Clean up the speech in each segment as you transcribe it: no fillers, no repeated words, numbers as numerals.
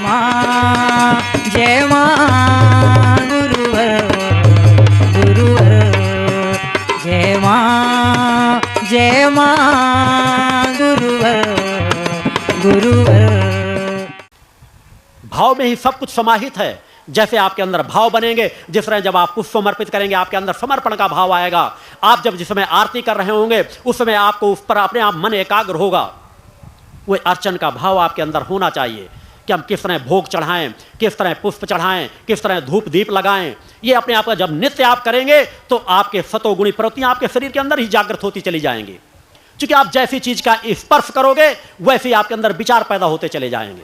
माँ जय माँ गुरुवर गुरुवर जय माँ गुरुवर गुरुवर। भाव में ही सब कुछ समाहित है। जैसे आपके अंदर भाव बनेंगे, जिस तरह जब आप पुष्प समर्पित करेंगे आपके अंदर समर्पण का भाव आएगा। आप जब जिस समय आरती कर रहे होंगे उस समय आपको उस पर अपने आप मन एकाग्र होगा। वो अर्चन का भाव आपके अंदर होना चाहिए कि हम किस तरह भोग चढ़ाएं, किस तरह पुष्प चढ़ाएं, किस तरह धूप दीप लगाएं। ये अपने आप का जब नित्य आप करेंगे तो आपके सतोगुणी प्रवृत्तियां आपके शरीर के अंदर ही जागृत होती चली जाएंगी। क्योंकि आप जैसी चीज का स्पर्श करोगे वैसे ही आपके अंदर विचार पैदा होते चले जाएंगे।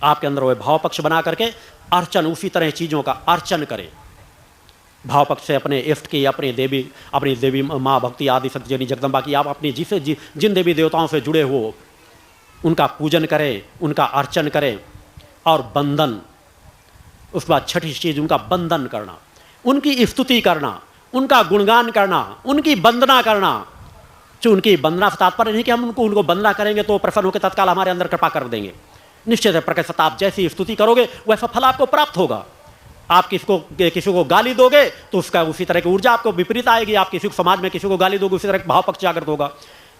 आपके अंदर वह भाव पक्ष बना करके अर्चन, उसी तरह चीजों का अर्चन करें। भाव पक्ष से अपने इष्ट की, अपनी देवी माँ भक्ति आदि शक्ति जनी जगदम्बा की, आप अपनी जिन देवी देवताओं से जुड़े हो उनका पूजन करें, उनका अर्चन करें। और बंधन, उसके बाद छठी चीज उनका बंधन करना, उनकी स्तुति करना, उनका गुणगान करना, उनकी वंदना करना। जो उनकी वंदना से तात्पर्य नहीं कि हम उनको वंदना करेंगे तो प्रसन्न होकर तत्काल हमारे अंदर कृपा कर देंगे। निश्चित है, प्रकट सत्ता आप जैसी स्तुति करोगे वैसा फल आपको प्राप्त होगा। आप किसी को गाली दोगे तो उसका उसी तरह की ऊर्जा आपको विपरीत आएगी। आप किसी को समाज में किसी को गाली दोगे उसी तरह भाव पक्ष जागृत होगा।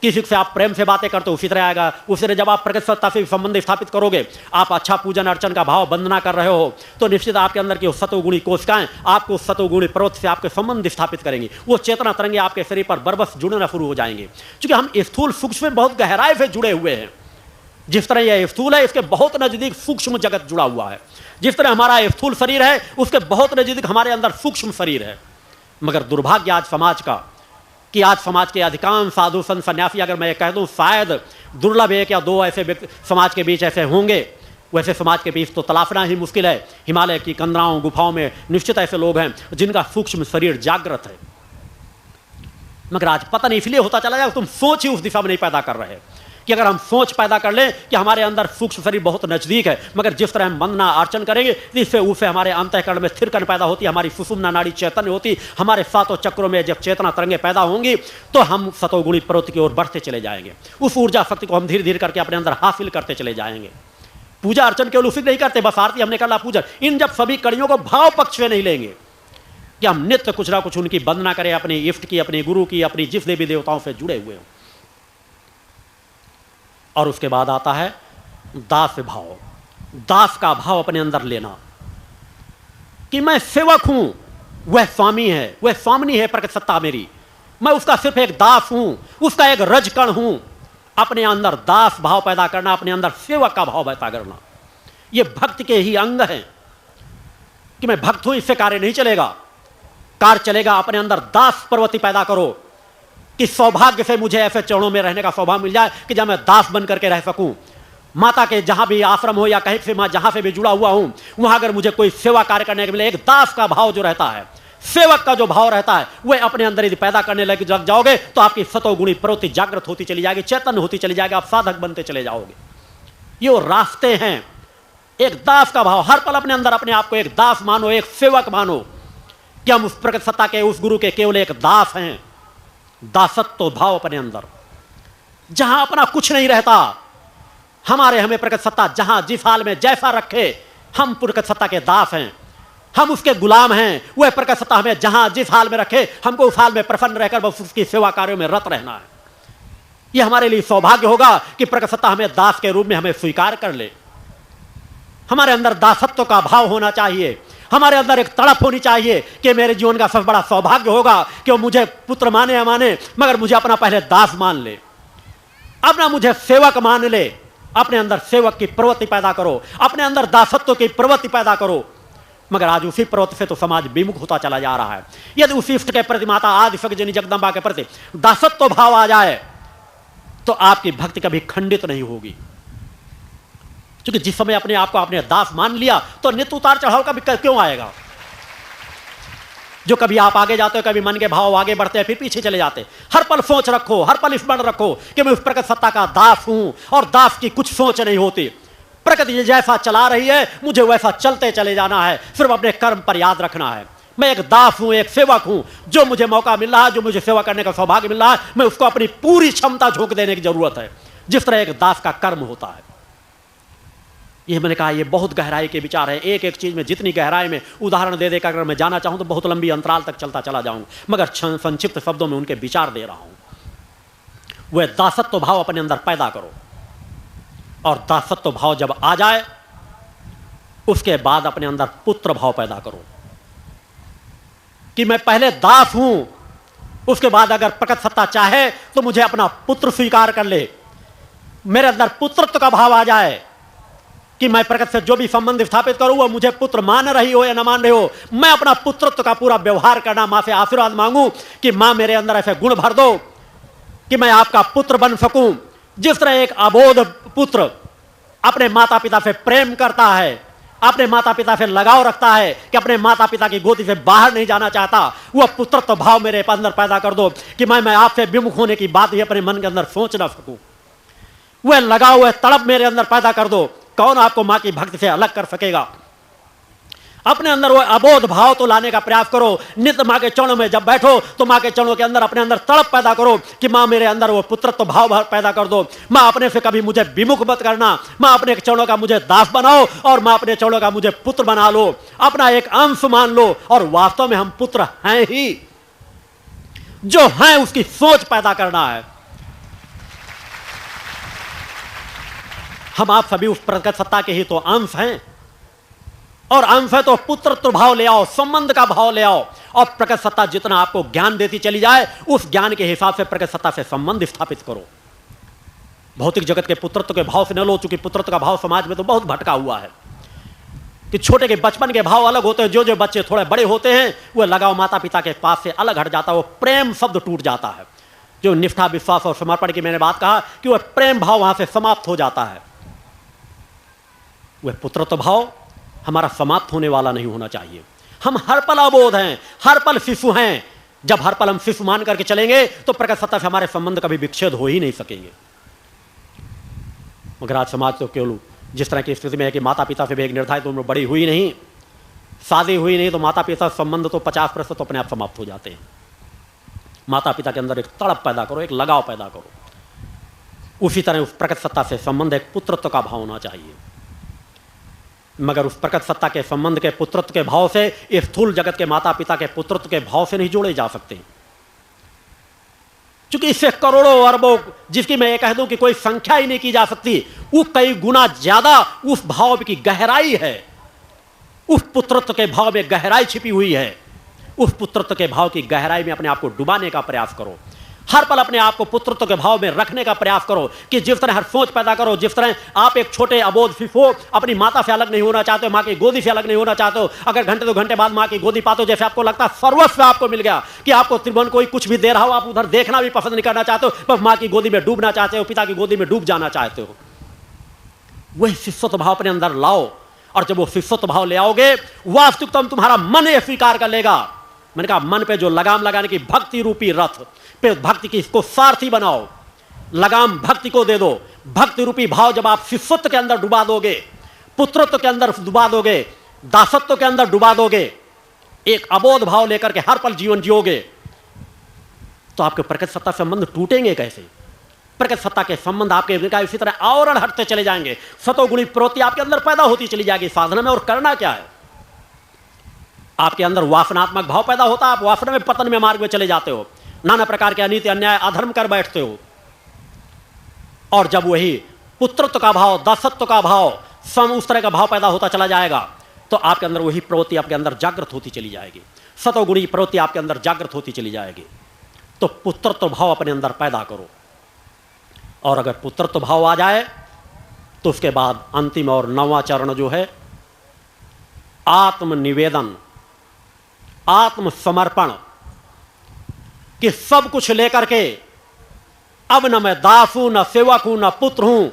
किसी से आप प्रेम से बातें करते हो उसी तरह आएगा। उसी तरह जब आप प्रकट सत्ता से संबंध स्थापित करोगे, आप अच्छा पूजन अर्चन का भाव वंदना कर रहे हो तो निश्चित आपके अंदर की सतोगुणी कोशिकाएं आपको सतोगुणी प्रवृत्ति से आपके संबंध स्थापित करेंगी। वो चेतना तरंगे आपके शरीर पर बरबस जुड़ना शुरू हो जाएंगे। क्योंकि हम स्थूल सूक्ष्म में बहुत गहराई से जुड़े हुए हैं। जिस तरह यह स्थूल है इसके बहुत नजदीक सूक्ष्म जगत जुड़ा हुआ है। जिस तरह हमारा स्थूल शरीर है उसके बहुत नजदीक हमारे अंदर सूक्ष्म शरीर है। मगर दुर्भाग्य आज समाज का कि आज समाज के अधिकांश साधु संत सन्यासी, अगर मैं कह दूं शायद दुर्लभ एक या दो ऐसे व्यक्ति समाज के बीच ऐसे होंगे, वैसे समाज के बीच तो तलाशना ही मुश्किल है। हिमालय की कंदराओं गुफाओं में निश्चित ऐसे लोग हैं जिनका सूक्ष्म शरीर जागृत है। मगर आज पतन इसलिए होता चला जाए तुम सोच ही उस दिशा में नहीं पैदा कर रहे कि अगर हम सोच पैदा कर लें कि हमारे अंदर सूक्ष्म शरीर बहुत नजदीक है, मगर जिस तरह हम वंदना अर्चन करेंगे इससे उसे हमारे अंतःकरण में स्थिरकरण पैदा होती है, हमारी सुषुम्ना नाड़ी चैतन्य होती, हमारे सातों चक्रों में जब चेतना तरंगे पैदा होंगी तो हम सतोगुणी प्रवृत्ति की ओर बढ़ते चले जाएंगे। उस ऊर्जा शक्ति को हम धीरे धीरे करके अपने अंदर हासिल करते चले जाएंगे। पूजा अर्चन केवल उसी नहीं करते, बस आरती हमने कर ला, पूजन, इन जब सभी कड़ियों को भाव पक्ष से नहीं लेंगे कि हम नित्य कुछ ना कुछ उनकी वंदना करें, अपने इष्ट की, अपने गुरु की, अपनी जिस देवी देवताओं से जुड़े हुए हों। और उसके बाद आता है दास भाव। दास का भाव अपने अंदर लेना कि मैं सेवक हूं, वह स्वामी है, वह स्वामिनी है प्रकट सत्ता मेरी, मैं उसका सिर्फ एक दास हूं, उसका एक रजकण हूं। अपने अंदर दास भाव पैदा करना, अपने अंदर सेवक का भाव पैदा करना, यह भक्त के ही अंग है कि मैं भक्त हूं इससे कार्य नहीं चलेगा। कार्य चलेगा अपने अंदर दास प्रवृत्ति पैदा करो कि सौभाग्य से मुझे ऐसे चरणों में रहने का सौभाग्य मिल जाए कि जब मैं दास बन करके रह सकूं। माता के जहां भी आश्रम हो या कहीं से मैं जहां से भी जुड़ा हुआ हूं वहां अगर मुझे कोई सेवा कार्य करने के मिले, एक दास का भाव जो रहता है, सेवक का जो भाव रहता है, वह अपने अंदर यदि पैदा करने लग जाओगे तो आपकी सतोगुणी प्रवृत्ति जागृत होती चली जाएगी, चैतन्य होती चली जाएगी, आप साधक बनते चले जाओगे। ये रास्ते हैं। एक दास का भाव, हर पल अपने अंदर अपने आप को एक दास मानो, एक सेवक मानो कि हम उस प्रकट सत्ता के, उस गुरु के केवल एक दास हैं। दासत्व भाव अपने अंदर, जहां अपना कुछ नहीं रहता, हमें प्रकट सत्ता जहां जिस हाल में जैसा रखे, हम प्रकट सत्ता के दास हैं, हम उसके गुलाम हैं। वह प्रकट सत्ता हमें जहां जिस हाल में रखे, हमको उस हाल में प्रसन्न रहकर बस उसकी सेवा कार्यों में रत रहना है। यह हमारे लिए सौभाग्य होगा कि प्रकट सत्ता हमें दास के रूप में हमें स्वीकार कर ले। हमारे अंदर दासत्व का भाव होना चाहिए। हमारे अंदर एक तड़प होनी चाहिए कि मेरे जीवन का सबसे बड़ा सौभाग्य होगा कि वो मुझे पुत्र माने या माने, मगर मुझे अपना पहले दास मान ले, अपना मुझे सेवक मान ले। अपने अंदर सेवक की प्रवृत्ति पैदा करो, अपने अंदर दासत्व की प्रवृत्ति पैदा करो। मगर आज उसी प्रवृत्ति से तो समाज विमुख होता चला जा रहा है। यदि उसी इष्ट के प्रति, माता आदि शक्ति जनी जगदम्बा के प्रति दासत्व भाव आ जाए तो आपकी भक्ति कभी खंडित नहीं होगी। क्योंकि जिस समय अपने आप को आपने दास मान लिया तो नित्य उतार चढ़ाव का भी क्यों आएगा। जो कभी आप आगे जाते हो, कभी मन के भाव आगे बढ़ते हैं, फिर पीछे चले जाते। हर पल सोच रखो, हर पल स्मरण रखो कि मैं उस प्रकट सत्ता का दास हूं और दास की कुछ सोच नहीं होती। प्रकृति जैसा चला रही है मुझे वैसा चलते चले जाना है, सिर्फ अपने कर्म पर याद रखना है। मैं एक दास हूं, एक सेवक हूं। जो मुझे मौका मिल रहा है, जो मुझे सेवा करने का सौभाग्य मिल रहा है, मैं उसको अपनी पूरी क्षमता झोंक देने की जरूरत है, जिस तरह एक दास का कर्म होता है। ये मैंने कहा ये बहुत गहराई के विचार है। एक एक चीज में जितनी गहराई में उदाहरण दे देकर अगर मैं जाना चाहूं तो बहुत लंबी अंतराल तक चलता चला जाऊं, मगर संक्षिप्त शब्दों में उनके विचार दे रहा हूं। वह दासत्व भाव अपने अंदर पैदा करो, और दासत्व भाव जब आ जाए उसके बाद अपने अंदर पुत्र भाव पैदा करो कि मैं पहले दास हूं, उसके बाद अगर प्रकट सत्ता चाहे तो मुझे अपना पुत्र स्वीकार कर ले। मेरे अंदर पुत्रत्व का भाव आ जाए कि मैं प्रकट से जो भी संबंध स्थापित करूं वह मुझे पुत्र मान रही हो या न मान रही हो, मैं अपना पुत्रत्व का पूरा व्यवहार करना, मां से आशीर्वाद मांगू कि मां मेरे अंदर ऐसे गुण भर दो कि मैं आपका पुत्र बन सकूं। जिस तरह एक अबोध पुत्र अपने माता पिता से प्रेम करता है, अपने माता पिता से लगाव रखता है कि अपने माता पिता की गोदी से बाहर नहीं जाना चाहता, वह पुत्रत्व भाव मेरे अंदर पैदा कर दो कि मैं आपसे विमुख होने की बात ही अपने मन के अंदर सोच ना सकूं। वह लगाव, वह तड़प मेरे अंदर पैदा कर दो। कौन आपको मां की भक्ति से अलग कर सकेगा? अपने अंदर वो अबोध भाव तो लाने का प्रयास करो। नित्य मां के चरणों में जब बैठो तो मां के चरणों के अंदर अपने अंदर तड़प पैदा करो कि मां मेरे अंदर वो पुत्रत्व भाव पैदा कर दो। मां अपने से कभी मुझे विमुख मत करना, मां अपने चरणों का मुझे दास बनाओ और मां अपने चरणों का मुझे पुत्र बना लो, अपना एक अंश मान लो। और वास्तव में हम पुत्र हैं ही, जो हैं उसकी सोच पैदा करना है। हम आप सभी उस प्रकट सत्ता के ही तो अंश हैं, और अंश है तो पुत्रत्व भाव ले आओ, संबंध का भाव ले आओ, और प्रकट सत्ता जितना आपको ज्ञान देती चली जाए उस ज्ञान के हिसाब से प्रकट सत्ता से संबंध स्थापित करो। भौतिक जगत के पुत्रत्व के भाव से न लो, चूंकि पुत्रत्व का भाव समाज में तो बहुत भटका हुआ है कि छोटे के बचपन के भाव अलग होते हैं। जो जो बच्चे थोड़े बड़े होते हैं वह लगाव माता पिता के पास से अलग हट जाता है, वो प्रेम शब्द टूट जाता है। जो निष्ठा, विश्वास और समर्पण की मैंने बात कहा कि वह प्रेम भाव वहां से समाप्त हो जाता है। वह पुत्रत्व भाव हमारा समाप्त होने वाला नहीं होना चाहिए। हम हर पल अबोध हैं, हर पल शिशु हैं। जब हर पल हम शिशु मान करके चलेंगे तो प्रकट सत्ता से हमारे संबंध कभी विच्छेद हो ही नहीं सकेंगे। मगर आज समाज तो केवल जिस तरह की स्थिति में है कि माता पिता से भी एक निर्धारित उम्र बड़ी हुई नहीं, शादी हुई नहीं, तो माता पिता संबंध तो 50% तो अपने आप समाप्त हो जाते हैं। माता पिता के अंदर एक तड़प पैदा करो, एक लगाव पैदा करो। उसी तरह उस प्रकट सत्ता से संबंध एक पुत्रत्व का भाव होना चाहिए। मगर उस प्रकट सत्ता के संबंध के पुत्रत्व के भाव से इस स्थूल जगत के माता पिता के पुत्रत्व के भाव से नहीं जोड़े जा सकते, क्योंकि इससे करोड़ों अरबों, जिसकी मैं ये कह दूं कि कोई संख्या ही नहीं की जा सकती, वो कई गुना ज्यादा उस भाव की गहराई है। उस पुत्रत्व के भाव में गहराई छिपी हुई है। उस पुत्रत्व के भाव की गहराई में अपने आप को डुबाने का प्रयास करो। हर पल अपने आप को पुत्रत्व के भाव में रखने का प्रयास करो कि जिस तरह हर सोच पैदा करो, जिस तरह आप एक छोटे अबोध शिशु हो, अपनी माता से अलग नहीं होना चाहते हो, मां की गोदी से अलग नहीं होना चाहते हो। अगर घंटे 2 घंटे बाद मां की गोदी पाते हो, जैसे आपको लगता है सर्वस्व आपको मिल गया, कि आपको त्रिभुवन कोई कुछ भी दे रहा हो, आप उधर देखना भी पसंद नहीं करना चाहते हो, बस मां की गोदी में डूबना चाहते हो, पिता की गोदी में डूब जाना चाहते हो। वही शिष्यत्व भाव अपने अंदर लाओ, और जब वो शिष्यत्व भाव ले आओगे, वास्तविकता तुम्हारा मन ये स्वीकार कर लेगा। मैंने कहा मन पे जो लगाम लगाने की भक्ति रूपी रथ पे, भक्ति की इसको सारथी बनाओ, लगाम भक्ति को दे दो। भक्ति रूपी भाव जब आप शिष्यत्व के अंदर डुबा दोगे, पुत्रत्व के अंदर डुबा दोगे, दासत्व के अंदर डुबा दोगे, एक अबोध भाव लेकर के हर पल जीवन जियोगे, तो आपके प्रकट सत्ता संबंध टूटेंगे कैसे? प्रकट सत्ता के संबंध आपके इसी तरह आवरण हटते चले जाएंगे। सतोगुणी प्रवृत्ति आपके अंदर पैदा होती चली जाएगी साधना में। और करना क्या है? आपके अंदर वासनात्मक भाव पैदा होता है, आप वासना में, पतन में, मार्ग में चले जाते हो, नाना प्रकार के अनीति, अन्याय, अधर्म कर बैठते हो। और जब वही पुत्रत्व का भाव, दासत्व का भाव, उस तरह का भाव पैदा होता चला जाएगा, तो आपके अंदर वही प्रवृत्ति आपके अंदर जागृत होती चली जाएगी। सतोगुणी प्रवृत्ति आपके अंदर जागृत होती चली जाएगी। तो पुत्रत्व भाव अपने अंदर पैदा करो। और अगर पुत्रत्व भाव आ जाए तो उसके बाद अंतिम और 9वां चरण जो है, आत्मनिवेदन, आत्मसमर्पण, कि सब कुछ लेकर के अब न मैं दास हूं, न सेवक हूं, न पुत्र हूं,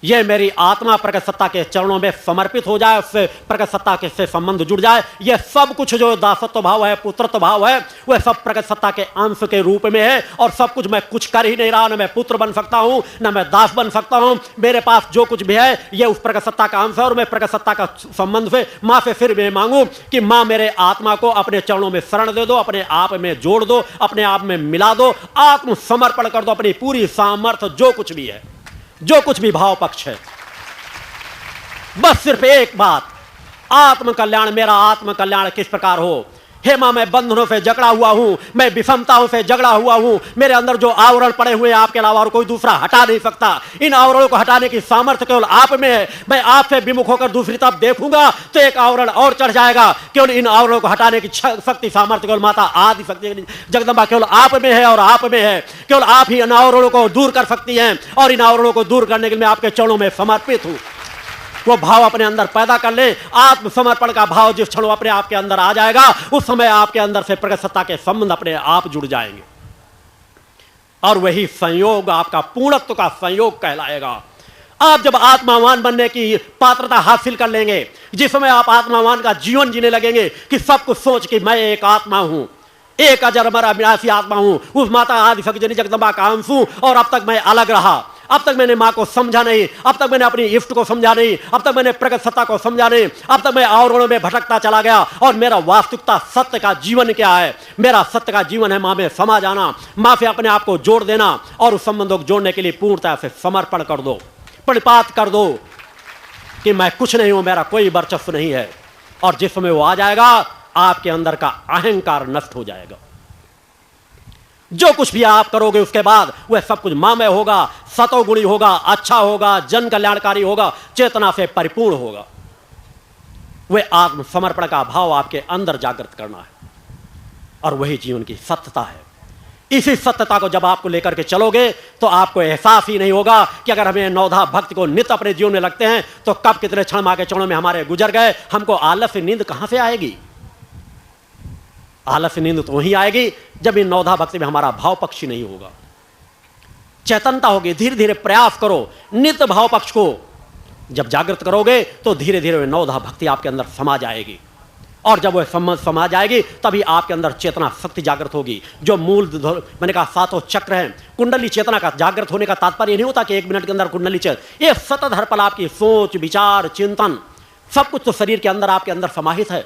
यह मेरी आत्मा प्रकट सत्ता के चरणों में समर्पित हो जाए, उससे प्रकट सत्ता के से संबंध जुड़ जाए। यह सब कुछ जो दासत्व भाव है, पुत्रत्व भाव है, वह सब प्रकट सत्ता के अंश के रूप में है। और सब कुछ मैं कुछ कर ही नहीं रहा, न मैं पुत्र बन सकता हूं, न मैं दास बन सकता हूं। मेरे पास जो कुछ भी है यह उस प्रकट सत्ता का अंश है। और मैं प्रकट सत्ता का संबंध से मां से फिर मैं मांगू कि मां मेरे आत्मा को अपने चरणों में शरण दे दो, अपने आप में जोड़ दो, अपने आप में मिला दो, आत्मसमर्पण कर दो, अपनी पूरी सामर्थ्य, जो कुछ भी है, जो कुछ भी भाव पक्ष है, बस सिर्फ एक बात, आत्म कल्याण, मेरा आत्म कल्याण किस प्रकार हो। हे मां, मैं बंधनों से जकड़ा हुआ हूं, मैं विषमताओं से जकड़ा हुआ हूं, मेरे अंदर जो आवरण पड़े हुए हैं आपके अलावा और कोई दूसरा हटा नहीं सकता। इन आवरणों को हटाने की सामर्थ्य केवल आप में है। मैं आपसे विमुख होकर दूसरी तरफ देखूंगा तो एक आवरण और चढ़ जाएगा। केवल इन आवरणों को हटाने की शक्ति सामर्थ्य केवल माता आदि शक्ति जगदम्बा केवल आप में है और आप में है। केवल आप ही इन आवरणों को दूर कर सकती हैं और इन आवरणों को दूर करने के लिए मैं आपके चरणों में समर्पित हूं। वो भाव अपने अंदर पैदा कर ले। आत्मसमर्पण का भाव जिस क्षण अपने आपके अंदर आ जाएगा, उस समय आपके अंदर से प्रगट सत्ता के संबंध अपने आप जुड़ जाएंगे और वही संयोग आपका पूर्णत्व का संयोग कहलाएगा। आप जब आत्मावान बनने की पात्रता हासिल कर लेंगे, जिस समय आप आत्मावान का जीवन जीने लगेंगे कि सब कुछ सोच कि मैं एक आत्मा हूं, एक अजर अमर अविनाशी आत्मा हूं, उस माता आदि शक्ति जगदम्बा का अंश हूं और अब तक मैं अलग रहा। अब तक मैंने मां को समझा नहीं, अब तक मैंने अपनी इष्ट को समझा नहीं, अब तक मैंने प्रगट सत्ता को समझा नहीं, अब तक मैं आवरणों में भटकता चला गया और मेरा वास्तविकता सत्य का जीवन क्या है। मेरा सत्य का जीवन है मां में समा जाना, मां से अपने आप को जोड़ देना और उस संबंधों को जोड़ने के लिए पूर्णतः से समर्पण कर दो, परिपात कर दो कि मैं कुछ नहीं हूं, मेरा कोई वर्चस्व नहीं है। और जिस समय वो आ जाएगा, आपके अंदर का अहंकार नष्ट हो जाएगा। जो कुछ भी आप करोगे उसके बाद वह सब कुछ मामय होगा, सतोगुणी होगा, अच्छा होगा, जन कल्याणकारी होगा, चेतना से परिपूर्ण होगा। वह आत्मसमर्पण का भाव आपके अंदर जागृत करना है और वही जीवन की सत्यता है। इसी सत्यता को जब आपको लेकर के चलोगे तो आपको एहसास ही नहीं होगा कि अगर हमें नवधा भक्ति को नित्य अपने जीवन में लगते हैं तो कब कितने क्षण मां के चरणों में हमारे गुजर गए। हमको आलस्य नींद कहां से आएगी? आलस्य नींद तो वही आएगी जब इन नवधा भक्ति में हमारा भाव पक्ष ही नहीं होगा, चेतनता होगी। धीरे धीरे प्रयास करो, नित्य भाव पक्ष को जब जागृत करोगे तो धीरे धीरे वह नवधा भक्ति आपके अंदर समा जाएगी और जब वह समा जाएगी तभी आपके अंदर चेतना शक्ति जागृत होगी। जो मूल मैंने कहा सातों चक्र हैं, कुंडली चेतना का जागृत होने का तात्पर्य नहीं होता कि एक मिनट के अंदर कुंडली चेतना, ये सतत हर पल आपकी सोच विचार चिंतन सब कुछ तो शरीर के अंदर आपके अंदर समाहित है।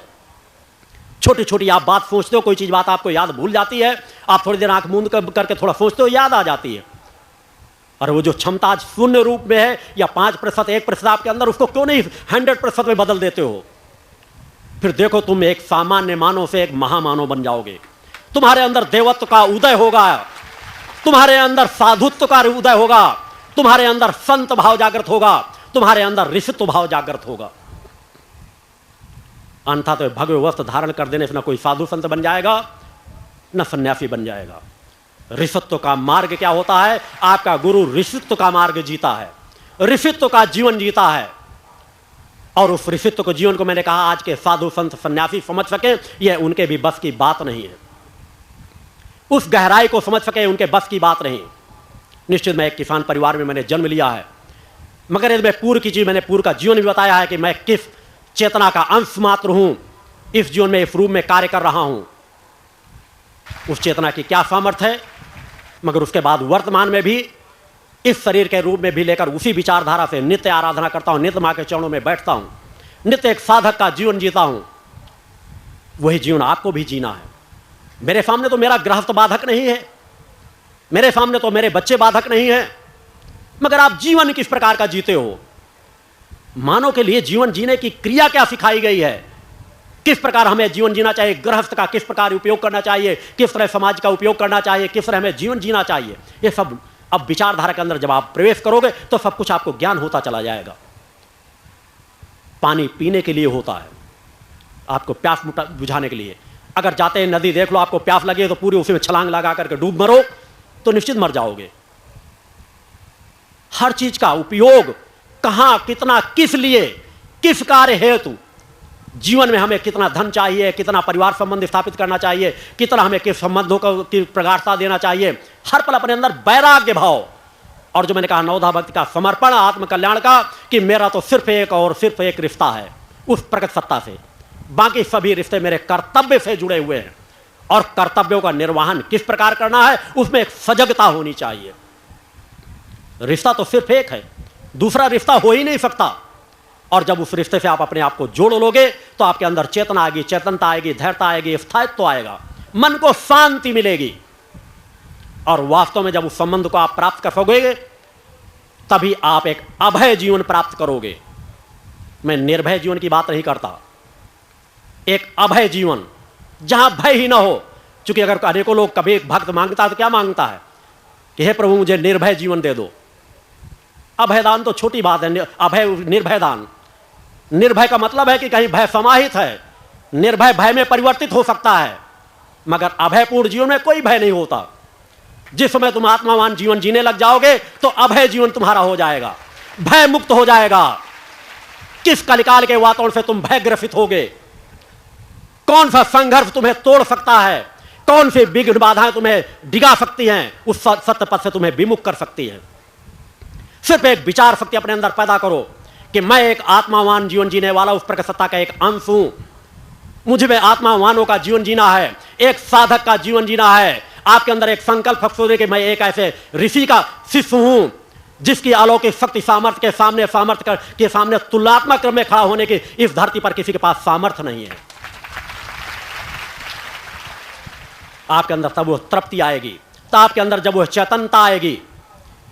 छोटी छोटी आप बात सोचते हो, कोई चीज बात आपको याद भूल जाती है, आप थोड़ी देर आंख मूंद करके थोड़ा सोचते हो, याद आ जाती है। और वो जो क्षमता शून्य रूप में है या 5% 1% आपके अंदर, उसको क्यों नहीं 100% में बदल देते हो? फिर देखो तुम एक सामान्य मानव से एक महामानव बन जाओगे। तुम्हारे अंदर देवत्व का उदय होगा, तुम्हारे अंदर साधुत्व का उदय होगा, तुम्हारे अंदर संत भाव जागृत होगा, तुम्हारे अंदर ऋषित्व भाव जागृत होगा। अन्यथा तो भगवे वस्त्र धारण कर देने से न कोई साधु संत बन जाएगा न सन्यासी बन जाएगा। ऋषित्व का मार्ग क्या होता है? आपका गुरु ऋषित्व का मार्ग जीता है, ऋषित्व का जीवन जीता है। और उस ऋषित्व को जीवन को मैंने कहा आज के साधु संत सन्यासी समझ सके, यह उनके भी बस की बात नहीं है। उस गहराई को समझ सके उनके बस की बात नहीं। निश्चित मैं एक किसान परिवार में मैंने जन्म लिया है, मगर यदि मैं पूर्व की चीज, मैंने पूर्व का जीवन भी बताया है कि मैं किस चेतना का अंश मात्र हूं, इस जीवन में इस रूप में कार्य कर रहा हूं। उस चेतना की क्या सामर्थ्य है, मगर उसके बाद वर्तमान में भी इस शरीर के रूप में भी लेकर उसी विचारधारा से नित्य आराधना करता हूं, नित्य मां के चरणों में बैठता हूं, नित्य एक साधक का जीवन जीता हूं। वही जीवन आपको भी जीना है। मेरे सामने तो मेरा गृहस्थ बाधक नहीं है, मेरे सामने तो मेरे बच्चे बाधक नहीं है, मगर आप जीवन किस प्रकार का जीते हो? मानव के लिए जीवन जीने की क्रिया क्या सिखाई गई है? किस प्रकार हमें जीवन जीना चाहिए? गृहस्थ का किस प्रकार उपयोग करना चाहिए? किस तरह समाज का उपयोग करना चाहिए? किस तरह हमें जीवन जीना चाहिए? ये सब अब विचारधारा के अंदर जब आप प्रवेश करोगे तो सब कुछ आपको ज्ञान होता चला जाएगा। पानी पीने के लिए होता है, आपको प्यास बुझाने के लिए। अगर जाते हैं नदी देख लो, आपको प्यास लगे तो पूरी उसी में छलांग लगा करके डूब मरो तो निश्चित मर जाओगे। हर चीज का उपयोग कहां, कितना, किस लिए, किस कार्य हेतु, जीवन में हमें कितना धन चाहिए, कितना परिवार संबंध स्थापित करना चाहिए, कितना हमें किस संबंधों को की प्रगाढ़ता देना चाहिए, हर पल अपने अंदर वैराग्य भाव। और जो मैंने कहा नवधा भक्ति का समर्पण आत्म कल्याण का, कि मेरा तो सिर्फ एक और सिर्फ एक रिश्ता है उस प्रकट सत्ता से, बाकी सभी रिश्ते मेरे कर्तव्य से जुड़े हुए हैं। और कर्तव्यों का निर्वहन किस प्रकार करना है, उसमें एक सजगता होनी चाहिए। रिश्ता तो सिर्फ एक है, दूसरा रिश्ता हो ही नहीं सकता। और जब उस रिश्ते से आप अपने आप को जोड़ लोगे तो आपके अंदर चेतना आएगी, चेतनता आएगी, धैर्यता आएगी, स्थायित्व आएगा, मन को शांति मिलेगी। और वास्तव में जब उस संबंध को आप प्राप्त कर सकोगे तभी आप एक अभय जीवन प्राप्त करोगे। मैं निर्भय जीवन की बात नहीं करता, एक अभय जीवन जहां भय ही ना हो। क्योंकि अगर अनेकों लोग कभी एक भक्त मांगता है तो क्या मांगता है कि हे प्रभु मुझे निर्भय जीवन दे दो। अभयदान तो छोटी बात है, अभय निर्भय दान। निर्भय का मतलब है कि कहीं भय समाहित है, निर्भय भय में परिवर्तित हो सकता है, मगर अभयपूर्ण जीवन में कोई भय नहीं होता। जिस समय तुम आत्मावान जीवन जीने लग जाओगे तो अभय जीवन तुम्हारा हो जाएगा, भय मुक्त हो जाएगा। किस कलिकाल के वातावरण से तुम भय ग्रसित होगे? कौन सा संघर्ष तुम्हें तोड़ सकता है? कौन सी विघ्न बाधाएं तुम्हें डिगा सकती हैं? उस सत्य पथ से तुम्हें विमुख कर सकती हैं। सिर्फ एक विचार शक्ति अपने अंदर पैदा करो कि मैं एक आत्मावान जीवन जीने वाला उस प्रकट सत्ता का एक अंश हूं। मुझे में आत्मावानों का जीवन जीना है, एक साधक का जीवन जीना है। आपके अंदर एक संकल्प सोचे कि मैं एक ऐसे ऋषि का शिष्य हूं जिसकी अलौकिक शक्ति सामर्थ्य के सामने तुलनात्मक क्रम में खड़ा होने की इस धरती पर किसी के पास सामर्थ्य नहीं है। आपके अंदर तब वो तृप्ति आएगी, तब आपके अंदर जब वो चेतनता आएगी।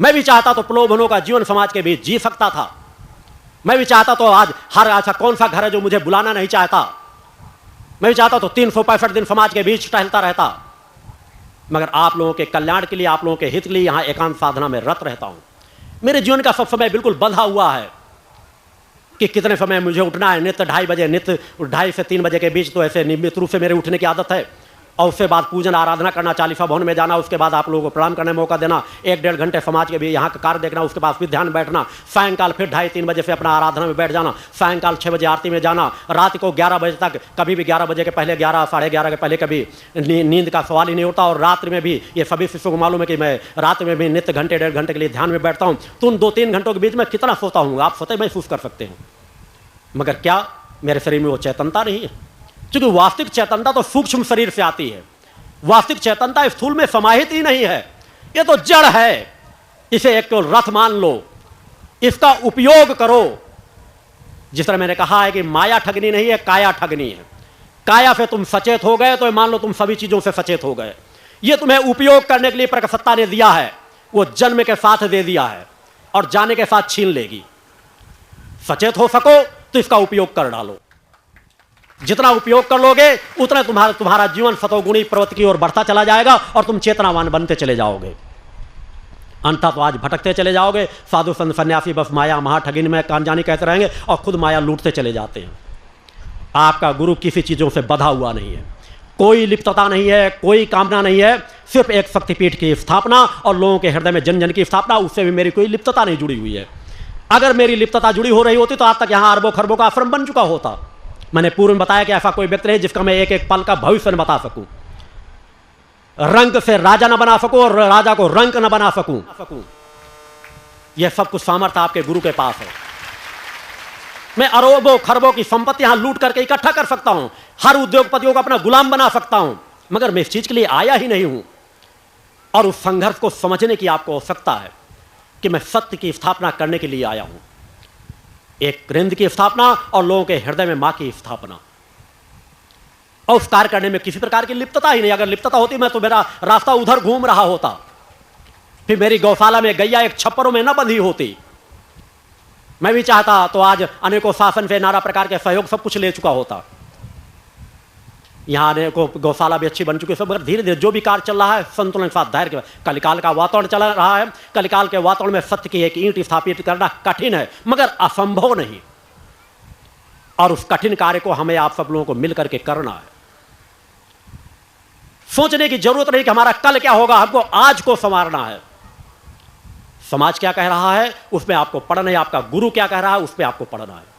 मैं भी चाहता तो प्रलोभनों का जीवन समाज के बीच जी सकता था। मैं भी चाहता तो आज हर ऐसा कौन सा घर है जो मुझे बुलाना नहीं चाहता। मैं भी चाहता तो 365 दिन समाज के बीच टहलता रहता, मगर आप लोगों के कल्याण के लिए, आप लोगों के हित के लिए यहां एकांत साधना में रत रहता हूं। मेरे जीवन का सब समय बिल्कुल बंधा हुआ है कि कितने समय मुझे उठना है। नित्य 2:30 बजे, नित्य 2:30 से 3 बजे के बीच तो ऐसे नियमित रूप से मेरे उठने की आदत है। और उसके बाद पूजन आराधना करना, चालीसा भवन में जाना, उसके बाद आप लोगों को प्रणाम करने में मौका देना, 1-1.5 घंटे समाज के भी यहाँ का कार्य देखना, उसके बाद फिर ध्यान बैठना, सायंकाल फिर 2:30-3 बजे से अपना आराधना में बैठ जाना, सायंकाल 6 बजे आरती में जाना, रात को 11 बजे तक, कभी भी 11 बजे के पहले, 11 साढ़े 11 के पहले कभी नींद का सवाल ही नहीं होता। और रात्रि में भी ये सभी शिष्यों को मालूम है कि मैं रात्रि में भी नित्य घंटे 1.5 घंटे के लिए ध्यान में बैठता हूँ। तो उन 2-3 घंटों के बीच में कितना सोता हूँ आप स्वतः महसूस कर सकते हैं, मगर क्या मेरे शरीर में वो चेतनता नहीं है? क्योंकि वास्तविक चेतनता तो सूक्ष्म शरीर से आती है। वास्तविक चेतनता स्थूल में समाहित ही नहीं है, ये तो जड़ है। इसे एक रथ मान लो, इसका उपयोग करो। जिस तरह मैंने कहा है कि माया ठगनी नहीं है, काया ठगनी है। काया से तुम सचेत हो गए तो मान लो तुम सभी चीजों से सचेत हो गए। ये तुम्हें उपयोग करने के लिए प्रकट सत्ता ने दिया है, वो जन्म के साथ दे दिया है और जाने के साथ छीन लेगी। सचेत हो सको तो इसका उपयोग कर डालो। जितना उपयोग कर लोगे उतना तुम्हारा जीवन सतोगुणी प्रवृत्ति की ओर बढ़ता चला जाएगा और तुम चेतनावान बनते चले जाओगे। अंततः तो आज भटकते चले जाओगे। साधु संत सन्यासी बस माया महा ठगिन में कानजानी कहते रहेंगे और खुद माया लूटते चले जाते हैं। आपका गुरु किसी चीजों से बंधा हुआ नहीं है, कोई लिप्तता नहीं है, कोई कामना नहीं है, सिर्फ एक शक्तिपीठ की स्थापना और लोगों के हृदय में जन जन की स्थापना। उससे भी मेरी कोई लिप्तता नहीं जुड़ी हुई है। अगर मेरी लिप्तता जुड़ी हो रही होती तो आज तक यहां अरबों खरबों का आश्रम बन चुका होता। मैंने पूर्व में बताया कि ऐसा कोई व्यक्ति नहीं जिसका मैं एक एक पल का भविष्य न बता सकूं, रंग से राजा न बना सकूं और राजा को रंग न बना सकूं। यह सब कुछ सामर्थ्य आपके गुरु के पास है। मैं अरबों खरबों की संपत्ति यहां लूट करके इकट्ठा कर सकता हूं, हर उद्योगपतियों को अपना गुलाम बना सकता हूं, मगर मैं इस चीज के लिए आया ही नहीं हूं। और उस संघर्ष को समझने की आपको आवश्यकता है कि मैं सत्य की स्थापना करने के लिए आया हूं। एक ग्रंथ की स्थापना और लोगों के हृदय में मां की स्थापना, और उस कार्य करने में किसी प्रकार की लिप्तता ही नहीं। अगर लिप्तता होती मैं तो मेरा रास्ता उधर घूम रहा होता, फिर मेरी गौशाला में गैया एक छप्परों में न बंधी होती। मैं भी चाहता तो आज अनेकों शासन से नाना प्रकार के सहयोग सब कुछ ले चुका होता। यहां अनेकों गौशाला भी अच्छी बन चुकी है सब, मगर धीरे धीरे जो भी कार्य चल रहा है संतुलन के साथ धैर्य के। कलिकाल का वातावरण चल रहा है, कलिकाल के वातावरण में सत्य की एक ईंट स्थापित करना कठिन है मगर असंभव नहीं। और उस कठिन कार्य को हमें आप सब लोगों को मिलकर के करना है। सोचने की जरूरत नहीं कि हमारा कल क्या होगा, हमको आज को संवारना है। समाज क्या कह रहा है उसमें आपको पढ़ना है, आपका गुरु क्या कह रहा है उसमें आपको पढ़ना है।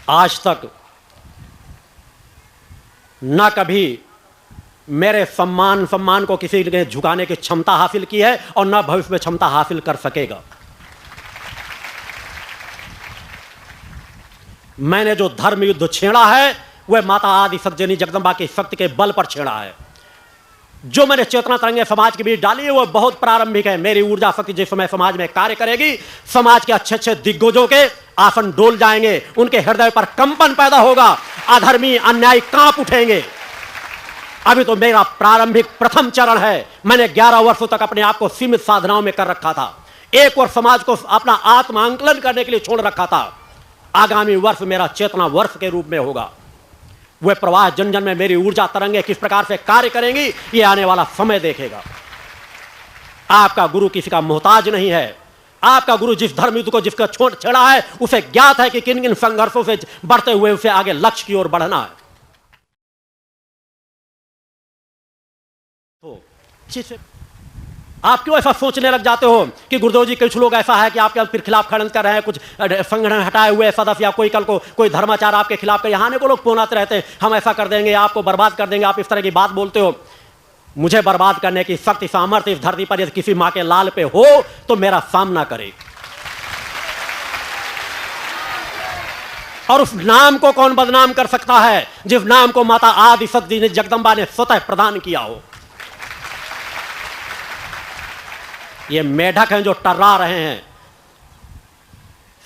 आज तक न कभी मेरे सम्मान को किसी ने झुकाने की क्षमता हासिल की है और न भविष्य में क्षमता हासिल कर सकेगा। मैंने जो धर्म युद्ध छेड़ा है वह माता आदि सज्जनी जगदंबा की शक्ति के बल पर छेड़ा है। जो मैंने चेतना तरंगे समाज के बीच डाली है वह बहुत प्रारंभिक है। मेरी ऊर्जा शक्ति जिस समय समाज में कार्य करेगी, समाज के अच्छे अच्छे दिग्गजों के आसन डोल जाएंगे, उनके हृदय पर कंपन पैदा होगा, अधर्मी अन्यायी कांप उठेंगे। अभी तो मेरा प्रारंभिक प्रथम चरण है। मैंने 11 वर्षों तक अपने आप को सीमित साधनाओं में कर रखा था। एक वर्ष समाज को अपना आत्मांकलन करने के लिए छोड़ रखा था। आगामी वर्ष मेरा चेतना वर्ष के रूप में होगा। वह प्रवाह जन जन में मेरी ऊर्जा तरंगे किस प्रकार से कार्य करेंगी, यह आने वाला समय देखेगा। आपका गुरु किसी का मोहताज नहीं है। आपका गुरु जिस धर्म युद्ध को जिसका छोड़ छेड़ा है, उसे ज्ञात है कि किन किन संघर्षों से बढ़ते हुए उसे आगे लक्ष्य की ओर बढ़ना है। तो आप क्यों ऐसा सोचने लग जाते हो कि गुरुदेव जी कुछ लोग ऐसा है कि आपके फिर खिलाफ खड़न कर रहे हैं, कुछ संगठन हटाए हुए सदस्य या कोई कल को कोई धर्माचार आपके खिलाफ कर, यहाँ को लोग पोनाते रहते हैं, हम ऐसा कर देंगे, आपको बर्बाद कर देंगे, आप इस तरह की बात बोलते हो। मुझे बर्बाद करने की शक्ति सामर्थ्य इस धरती पर यदि किसी मां के लाल पे हो तो मेरा सामना करे। और उस नाम को कौन बदनाम कर सकता है जिस नाम को माता आदि शक्ति ने जगदंबा ने स्वतः प्रदान किया हो। ये मेढक हैं जो टर्रा रहे हैं।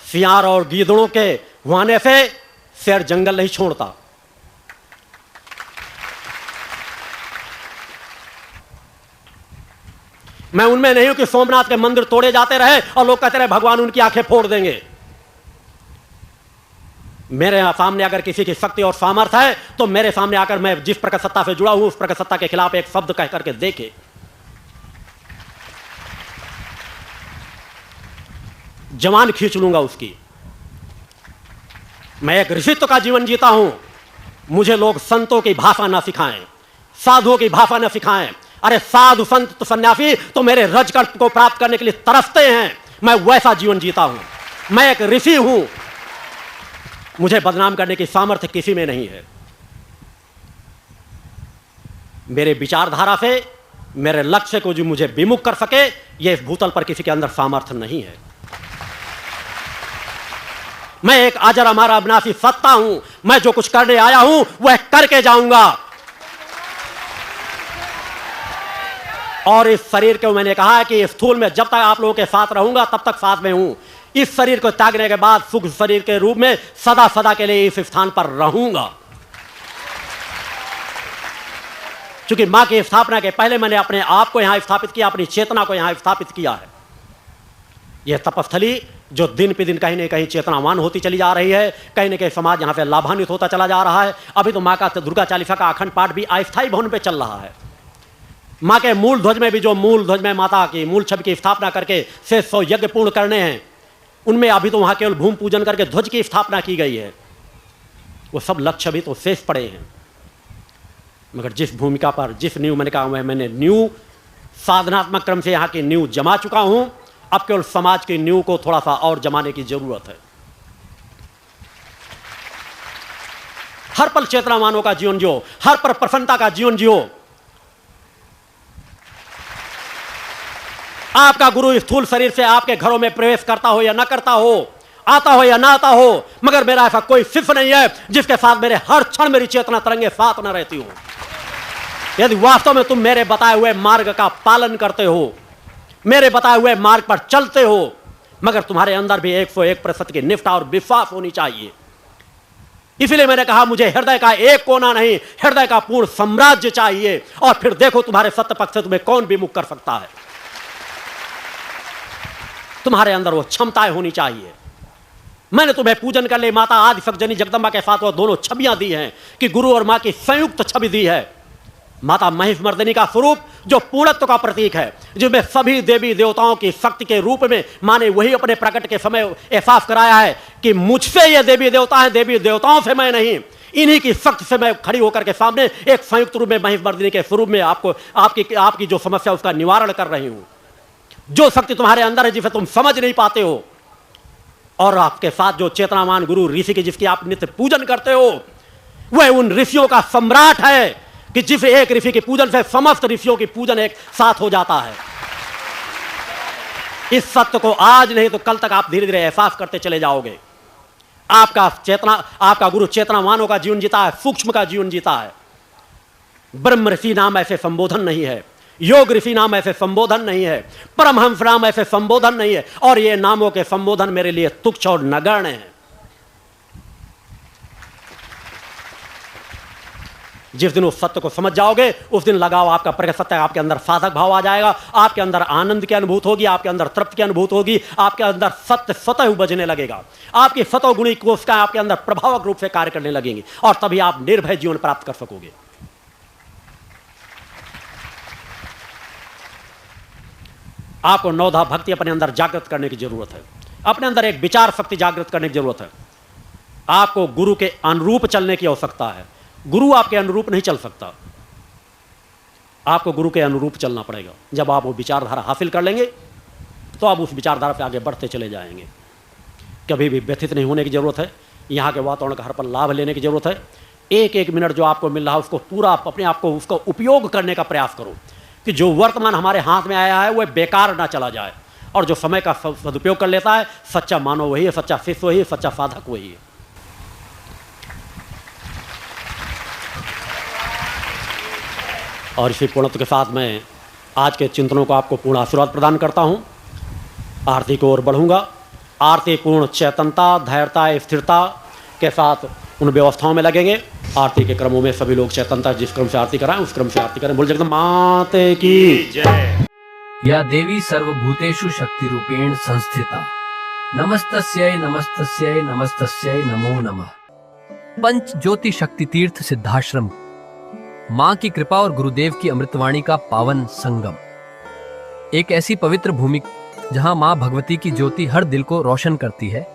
सियार और गीदड़ों के हुआने से शेर जंगल नहीं छोड़ता। मैं उनमें नहीं हूं कि सोमनाथ के मंदिर तोड़े जाते रहे और लोग कहते रहे भगवान उनकी आंखें फोड़ देंगे। मेरे सामने अगर किसी की शक्ति और सामर्थ्य है तो मेरे सामने आकर मैं जिस प्रकट सत्ता से जुड़ा हूं उस प्रकट सत्ता के खिलाफ एक शब्द कह करके देखे। जवान खींच लूंगा उसकी। मैं एक ऋषित्व का जीवन जीता हूं। मुझे लोग संतों की भाषा ना सिखाएं, साधुओं की भाषा ना सिखाएं। अरे साधु संत तो सन्यासी तो मेरे रजकल्प को प्राप्त करने के लिए तरसते हैं। मैं वैसा जीवन जीता हूं। मैं एक ऋषि हूं। मुझे बदनाम करने की सामर्थ्य किसी में नहीं है। मेरे विचारधारा से मेरे लक्ष्य को जो मुझे विमुख कर सके, यह इस भूतल पर किसी के अंदर सामर्थ्य नहीं है। मैं एक अजर अमर अविनाशी सत्ता हूं। मैं जो कुछ करने आया हूं वह करके जाऊंगा। और इस शरीर को मैंने कहा है कि स्थूल में जब तक आप लोगों के साथ रहूंगा तब तक साथ में हूं। इस शरीर को त्यागने के बाद सुख शरीर के रूप में सदा सदा के लिए इस स्थान पर रहूंगा। क्योंकि मां की स्थापना के पहले मैंने अपने आप को यहां स्थापित किया, अपनी चेतना को यहां स्थापित किया है। यह तपस्थली जो दिन पे दिन कहीं न कहीं चेतनावान होती चली जा रही है, कहीं न कहीं समाज यहां से लाभान्वित होता चला जा रहा है। अभी तो मां का दुर्गा चालीसा का अखंड पाठ भी अस्थायी भवन पे चल रहा है। मां के मूल ध्वज में भी जो मूल ध्वज में माता की मूल छवि की स्थापना करके शेष 100 यज्ञ पूर्ण करने हैं, उनमें अभी तो वहां केवल भूमि पूजन करके ध्वज की स्थापना की गई है। वो सब लक्ष्य भी तो शेष पड़े हैं। मगर जिस भूमिका पर जिस नींव मैंने कहा मैंने नींव साधनात्मक क्रम से यहां की नींव जमा चुका हूं। अब केवल समाज की नींव को थोड़ा सा और जमाने की जरूरत है। हर पल चेतनावानों का जीवन जियो, हर पल प्रसन्नता का जीवन जियो। आपका गुरु स्थूल शरीर से आपके घरों में प्रवेश करता हो या ना करता हो, आता हो या ना आता हो, मगर मेरा ऐसा कोई शिष्य नहीं है जिसके साथ मेरे हर क्षण मेरी चेतना तरंगे साथ न रहती हो। यदि वास्तव में तुम मेरे बताए हुए मार्ग का पालन करते हो, मेरे बताए हुए मार्ग पर चलते हो, मगर तुम्हारे अंदर भी 101% की निष्ठा और विश्वास होनी चाहिए। इसलिए मैंने कहा मुझे हृदय का एक कोना नहीं, हृदय का पूर्ण साम्राज्य चाहिए। और फिर देखो तुम्हारे सत्य पक्ष से तुम्हें कौन विमुख कर सकता है। तुम्हारे अंदर वो क्षमताएं होनी चाहिए। मैंने तुम्हें पूजन कर ले माता आदि शक्ति जगदंबा के साथ वो दोनों छवियां दी हैं कि गुरु और मां की संयुक्त छवि दी है। माता महिषमर्दिनी का स्वरूप जो पूर्णत्व का प्रतीक है, जिसमें सभी देवी देवताओं की शक्ति के रूप में मां ने वही अपने प्रकट के समय एहसास कराया है कि मुझसे ये देवी देवता हैं, देवी देवताओं से मैं नहीं। इन्हीं की शक्ति से मैं खड़ी होकर के सामने एक संयुक्त रूप में महिषमर्दिनी के स्वरूप में आपको आपकी जो समस्या उसका निवारण कर रही हूं। जो शक्ति तुम्हारे अंदर है जिसे तुम समझ नहीं पाते हो, और आपके साथ जो चेतनावान गुरु ऋषि की जिसकी आप नित्य पूजन करते हो, वह उन ऋषियों का सम्राट है कि जिस एक ऋषि के पूजन से समस्त ऋषियों की पूजन एक साथ हो जाता है। इस सत्य को आज नहीं तो कल तक आप धीरे धीरे एहसास करते चले जाओगे। आपका गुरु चेतनावानों का जीवन जीता है, सूक्ष्म का जीवन जीता है। ब्रह्म ऋषि नाम ऐसे संबोधन नहीं है, योग ऋषि नाम ऐसे संबोधन नहीं है, परमहंस नाम ऐसे संबोधन नहीं है, और ये नामों के संबोधन मेरे लिए तुच्छ और नगण्य हैं। जिस दिन उस सत्य को समझ जाओगे उस दिन लगाओ आपका प्रगट सत्य, आपके अंदर साधक भाव आ जाएगा, आपके अंदर आनंद की अनुभूति होगी, आपके अंदर तृप्ति की अनुभूति होगी, आपके अंदर सत्य स्वतः बजने लगेगा, आपकी सतो गुणी कोशिकाएं आपके अंदर प्रभावक रूप से कार्य करने लगेंगी और तभी आप निर्भय जीवन प्राप्त कर सकोगे। आपको नवधा भक्ति अपने अंदर जागृत करने की जरूरत है, अपने अंदर एक विचार शक्ति जागृत करने की जरूरत है। आपको गुरु के अनुरूप चलने की आवश्यकता है, गुरु आपके अनुरूप नहीं चल सकता, आपको गुरु के अनुरूप चलना पड़ेगा। जब आप वो विचारधारा हासिल कर लेंगे तो आप उस विचारधारा पे आगे बढ़ते चले जाएंगे। कभी भी व्यथित नहीं होने की जरूरत है, यहाँ के वातावरण का हर पल लाभ लेने की जरूरत है। एक एक मिनट जो आपको मिल रहा है उसको पूरा अपने आप को उसका उपयोग करने का प्रयास करो कि जो वर्तमान हमारे हाथ में आया है वह बेकार ना चला जाए, और जो समय का सदुपयोग कर लेता है सच्चा मानव वही है, सच्चा शिष्य वही है, सच्चा साधक वही है। और इसी पूर्णत्व के साथ मैं आज के चिंतनों को आपको पूर्ण आशीर्वाद प्रदान करता हूँ। आरती की ओर बढ़ूंगा। आरती पूर्ण चेतनता, धैर्यता, स्थिरता के साथ उन व्यवस्थाओं में लगेंगे। आरती के क्रमों में सभी लोग चेतनता जिस क्रम से आरती कराएं उस क्रम से आरती करें। बोल जगदम्ब माते की जय। या देवी सर्वभूतेषु शक्ति रूपेण संस्थिता, नमस्तस्यै नमस्तस्यै नमस्तस्यै नमो नमः। पंच ज्योति शक्ति तीर्थ सिद्धाश्रम, मां की कृपा और गुरुदेव की अमृतवाणी का पावन संगम। एक ऐसी पवित्र भूमि जहां मां भगवती की ज्योति हर दिल को रोशन करती है,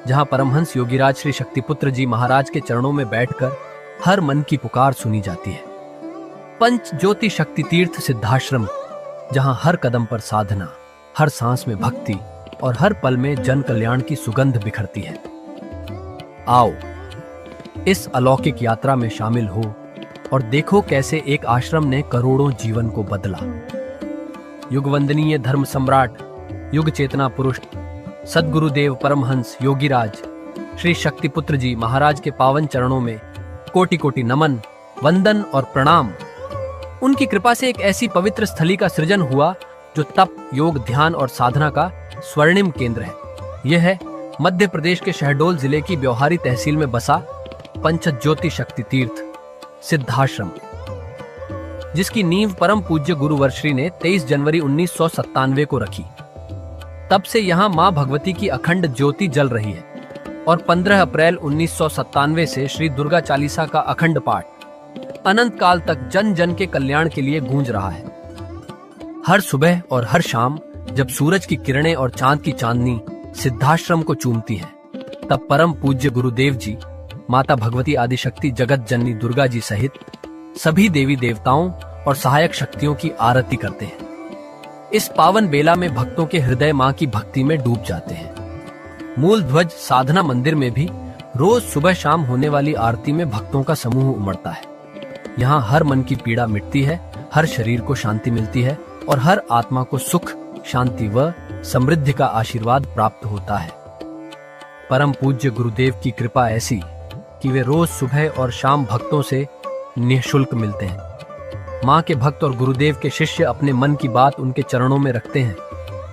जहां परमहंस योगीराज श्री शक्तिपुत्र जी महाराज के चरणों में बैठकर हर मन की पुकार सुनी जाती है। पंच ज्योति शक्ति तीर्थ सिद्धाश्रम, जहां हर कदम पर साधना, हर सांस में भक्ति और हर पल में जन कल्याण की सुगंध बिखरती है। आओ इस अलौकिक यात्रा में शामिल हो और देखो कैसे एक आश्रम ने करोड़ों जीवन को बदला। युगवंदनीय धर्म सम्राट, युग चेतना पुरुष सद्गुरुदेव परमहंस योगीराज श्री शक्तिपुत्र जी महाराज के पावन चरणों में कोटि कोटि नमन, वंदन और प्रणाम। उनकी कृपा से एक ऐसी पवित्र स्थली का सृजन हुआ जो तप, योग, ध्यान और साधना का स्वर्णिम केंद्र है। यह है मध्य प्रदेश के शहडोल जिले की ब्योहारी तहसील में बसा पंचज्योति शक्ति तीर्थ सिद्धाश्रम, जिसकी नींव परम पूज्य गुरु वर्श्री ने 23 जनवरी 1997 को रखी। तब से यहाँ मां भगवती की अखंड ज्योति जल रही है और 15 अप्रैल 1997 से श्री दुर्गा चालीसा का अखंड पाठ अनंत काल तक जन जन के कल्याण के लिए गूंज रहा है। हर सुबह और हर शाम जब सूरज की किरणें और चांद की चांदनी सिद्धाश्रम को चूमती हैं, तब परम पूज्य गुरुदेव जी माता भगवती आदिशक्ति जगत जननी दुर्गा जी सहित सभी देवी देवताओं और सहायक शक्तियों की आरती करते हैं। इस पावन बेला में भक्तों के हृदय मां की भक्ति में डूब जाते हैं। मूल ध्वज साधना मंदिर में भी रोज सुबह शाम होने वाली आरती में भक्तों का समूह उमड़ता है। यहाँ हर मन की पीड़ा मिटती है, हर शरीर को शांति मिलती है और हर आत्मा को सुख, शांति व समृद्धि का आशीर्वाद प्राप्त होता है। परम पूज्य गुरुदेव की कृपा ऐसी कि वे रोज सुबह और शाम भक्तों से निःशुल्क मिलते हैं। मां के भक्त और गुरुदेव के शिष्य अपने मन की बात उनके चरणों में रखते हैं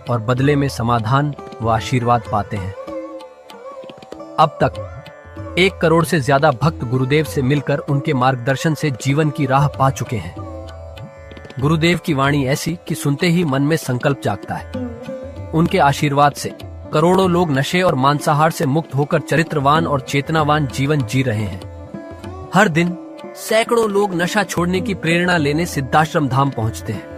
और बदले में समाधान व आशीर्वाद पाते हैं। अब तक 1 करोड़ से ज्यादा भक्त गुरुदेव से मिलकर उनके मार्गदर्शन से जीवन की राह पा चुके हैं। गुरुदेव की वाणी ऐसी कि सुनते ही मन में संकल्प जागता है। उनके आशीर्वाद से करोड़ों लोग नशे और मांसाहार से मुक्त होकर चरित्रवान और चेतनावान जीवन जी रहे हैं। हर दिन सैकड़ों लोग नशा छोड़ने की प्रेरणा लेने सिद्धाश्रम धाम पहुंचते हैं।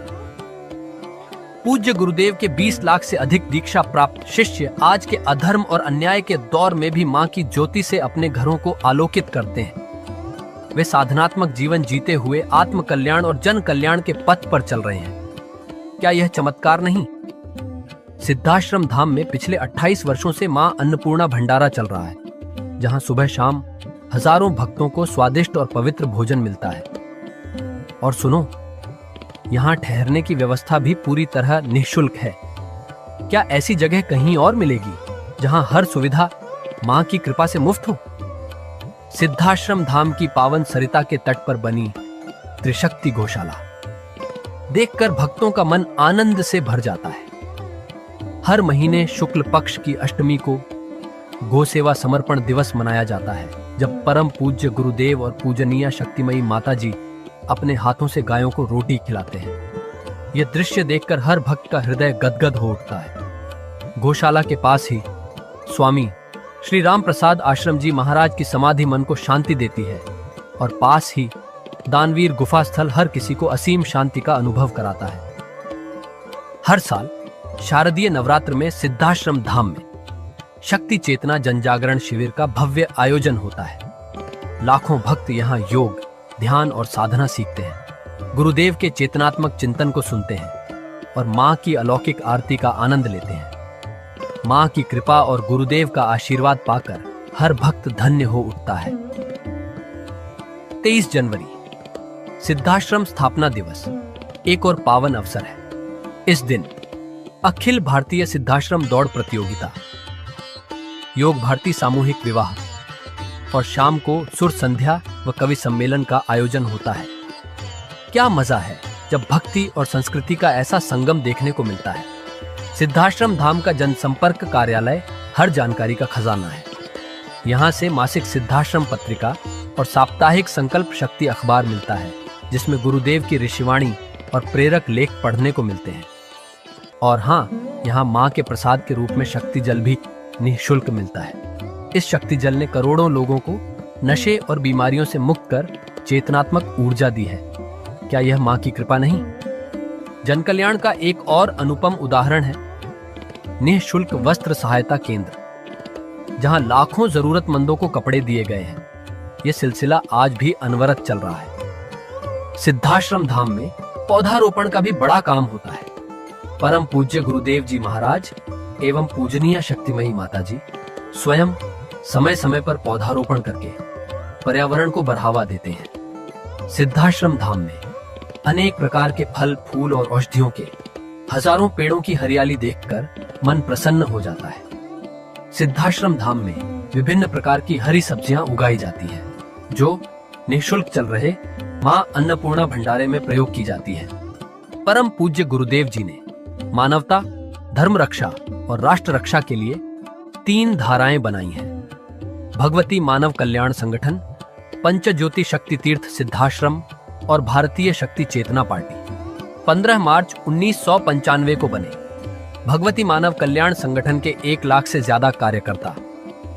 पूज्य गुरुदेव के 20 लाख से अधिक दीक्षा प्राप्त शिष्य आज के अधर्म और अन्याय के दौर में भी मां की ज्योति से अपने घरों को आलोकित करते हैं। वे साधनात्मक जीवन जीते हुए आत्म कल्याण और जन कल्याण के पथ पर चल रहे हैं। क्या यह चमत्कार नहीं? सिद्धाश्रम धाम में पिछले 28 वर्षों से मां अन्नपूर्णा भंडारा चल रहा है, जहां सुबह शाम हजारों भक्तों को स्वादिष्ट और पवित्र भोजन मिलता है। और सुनो, यहाँ ठहरने की व्यवस्था भी पूरी तरह निःशुल्क है। क्या ऐसी जगह कहीं और मिलेगी जहां हर सुविधा मां की कृपा से मुफ्त हो? सिद्धाश्रम धाम की पावन सरिता के तट पर बनी त्रिशक्ति गौशाला देखकर भक्तों का मन आनंद से भर जाता है। हर महीने शुक्ल पक्ष की अष्टमी को गौ सेवा समर्पण दिवस मनाया जाता है। जब परम पूज्य गुरुदेव और पूजनीय शक्तिमयी माता जी अपने हाथों से गायों को रोटी खिलाते हैं। यह दृश्य देखकर हर भक्त का हृदय गदगद हो उठता है। गौशाला के पास ही स्वामी श्री राम प्रसाद आश्रम जी महाराज की समाधि मन को शांति देती है और पास ही दानवीर गुफा स्थल हर किसी को असीम शांति का अनुभव कराता है। हर साल शारदीय नवरात्र में सिद्धाश्रम धाम में शक्ति चेतना जनजागरण शिविर का भव्य आयोजन होता है। लाखों भक्त यहाँ योग, ध्यान और साधना सीखते हैं, गुरुदेव के चेतनात्मक चिंतन को सुनते हैं और माँ की अलौकिक आरती का आनंद लेते हैं। माँ की कृपा और गुरुदेव का आशीर्वाद पाकर हर भक्त धन्य हो उठता है। 23 जनवरी सिद्धाश्रम स्थापना दिवस एक और पावन अवसर है। इस दिन अखिल भारतीय सिद्धाश्रम दौड़ प्रतियोगिता, योग भारती सामूहिक विवाह और शाम को सुर संध्या व कवि सम्मेलन का आयोजन होता है। क्या मजा है जब भक्ति और संस्कृति का ऐसा संगम देखने को मिलता है। सिद्धाश्रम धाम का जनसंपर्क कार्यालय हर जानकारी का खजाना है। यहाँ से मासिक सिद्धाश्रम पत्रिका और साप्ताहिक संकल्प शक्ति अखबार मिलता है, जिसमें गुरुदेव की ऋषिवाणी और प्रेरक लेख पढ़ने को मिलते हैं। और हाँ, यहाँ माँ के प्रसाद के रूप में शक्ति जल भी निःशुल्क मिलता है। इस शक्ति जल ने करोड़ों लोगों को नशे और बीमारियों से मुक्त कर चेतनात्मक ऊर्जा दी है। क्या यह माँ की कृपा नहीं? जन कल्याण का एक और अनुपम उदाहरण है निःशुल्क वस्त्र सहायता केंद्र, जहां लाखों जरूरतमंदों को कपड़े दिए गए हैं। यह सिलसिला आज भी अनवरत चल रहा है। सिद्धाश्रम धाम में पौधारोपण का भी बड़ा काम होता है। परम पूज्य गुरुदेव जी महाराज एवं पूजनीय शक्तिमयी माता जी स्वयं समय समय पर पौधारोपण करके पर्यावरण को बढ़ावा देते हैं। सिद्धाश्रम धाम में अनेक प्रकार के फल, फूल और औषधियों के हजारों पेड़ों की हरियाली देखकर मन प्रसन्न हो जाता है। सिद्धाश्रम धाम में विभिन्न प्रकार की हरी सब्जियां उगाई जाती हैं, जो निःशुल्क चल रहे मां अन्नपूर्णा भंडारे में प्रयोग की जाती है। परम पूज्य गुरुदेव जी ने मानवता, धर्म रक्षा और राष्ट्र रक्षा के लिए 3 धाराएं बनाई हैं। भगवती मानव कल्याण संगठन, पंचज्योति शक्ति तीर्थ सिद्धाश्रम और भारतीय शक्ति चेतना पार्टी 15 मार्च 1995 को बने। भगवती मानव कल्याण संगठन के 1 लाख से ज्यादा कार्यकर्ता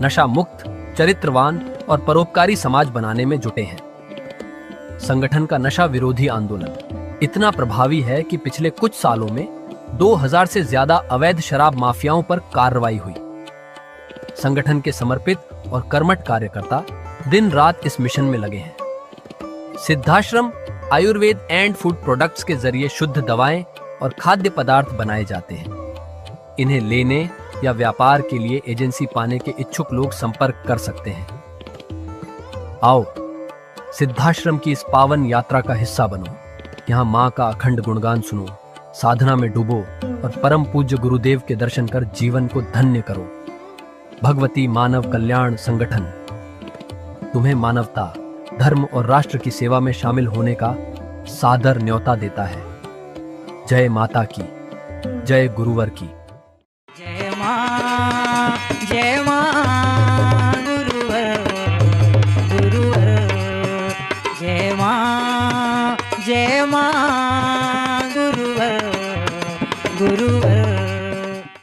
नशा मुक्त, चरित्रवान और परोपकारी समाज बनाने में जुटे हैं। संगठन का नशा विरोधी आंदोलन इतना प्रभावी है कि पिछले कुछ सालों में 2000 से ज्यादा अवैध शराब माफियाओं पर कार्रवाई हुई। संगठन के समर्पित और कर्मठ कार्यकर्ता दिन रात इस मिशन में लगे हैं। Siddhashram Ayurveda and food products के जरिए शुद्ध दवाएं और खाद्य पदार्थ बनाए जाते हैं। इन्हें लेने या व्यापार के लिए एजेंसी पाने के इच्छुक लोग संपर्क कर सकते हैं। आओ सिद्धाश्रम की इस पावन यात्रा का हिस्सा बनो। यहाँ माँ का अखंड गुणगान सुनो, साधना में डूबो और परम पूज्य गुरुदेव के दर्शन कर जीवन को धन्य करो। भगवती मानव कल्याण संगठन तुम्हें मानवता, धर्म और राष्ट्र की सेवा में शामिल होने का सादर न्योता देता है। जय माता की, जय गुरुवर की।